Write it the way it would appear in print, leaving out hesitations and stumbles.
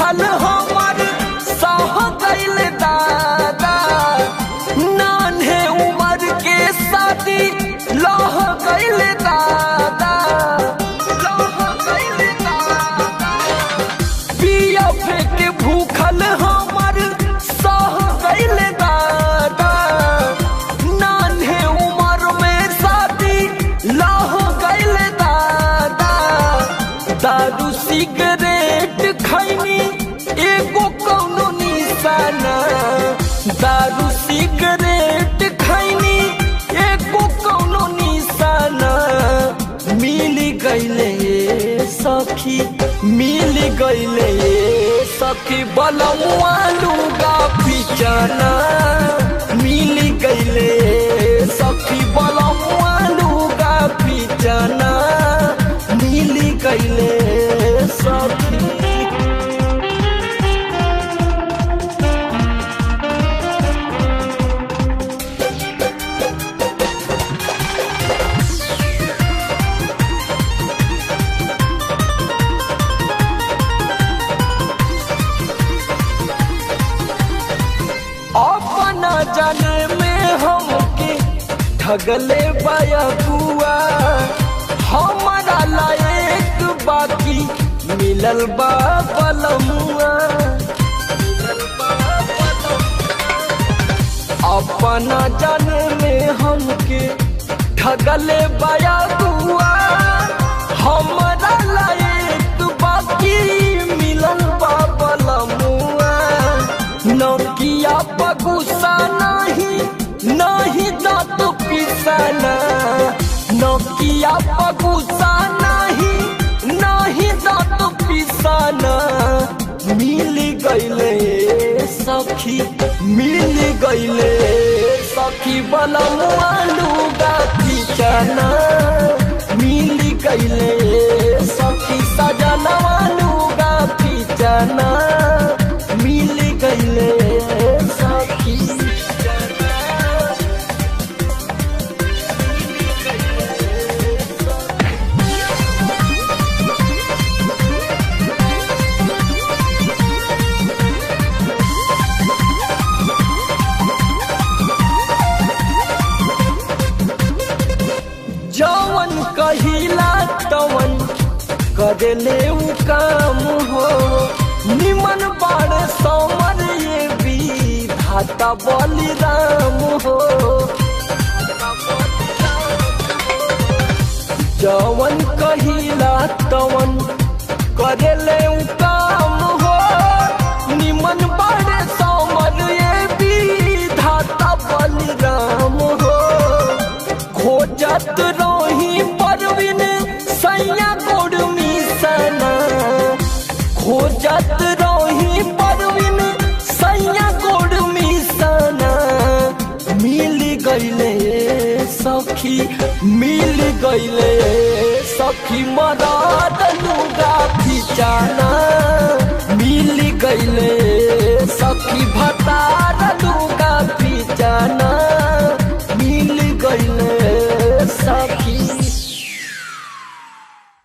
भूखल हमर सह गइल दादा, नान्हे उम्र के शादी लह गइल दादा, लह गइल दादा। पिया के भूखल हमर सह गइल दादा, नान्हे उम्र में शादी लह गइल दादा। दारू सिगरेट खैनी एगो कौनो निशाना, दारू सिगरेट खैनी एगो कौनो निशाना। मिल गइले सखी, मिल गइले सखी बलमुआ लुगा पिचाना, मिल गइले सखी बलमुआ लुगा पिचाना, मिल गइले सखी। अपना जाने में हमके ठगले बयगुआ, हमारा लायक बाकी मिलल बा बलमुआ। अपना जाने में हमके ठगले बयगुआ, हमारा लायक बाकी मिलल बा बलमुआ। नौकिया बगुसा नहीं, नहीं दाँत पिसाना, नौकिया बगुसा नहीं, नहीं दाँत पिसाना। मिल गइले सखी, मिल गइले सखी बलमुआ लुगा पिचाना, मिल गइले सखी सजनवा लुगा पिचाना, मिल गइले सखी। जवन कहिला तवन करेले उ काम हो, निमन बाड़ समर ये विधाता बलिराम हो। जवन कहिला तवन करेले उ काम हो, निमन बाड़ समर ये विधाता बलिराम हो। खोजत रही परवीन सैया गोड़ मिसना, खोजत रही परवीन सैया गोड़ मिसना। मिल गइले सखी, मिल गइले सखी मराद लुगा पिचाना, मिल गइले सखी भतार लुगा पिचाना, मिल गइले।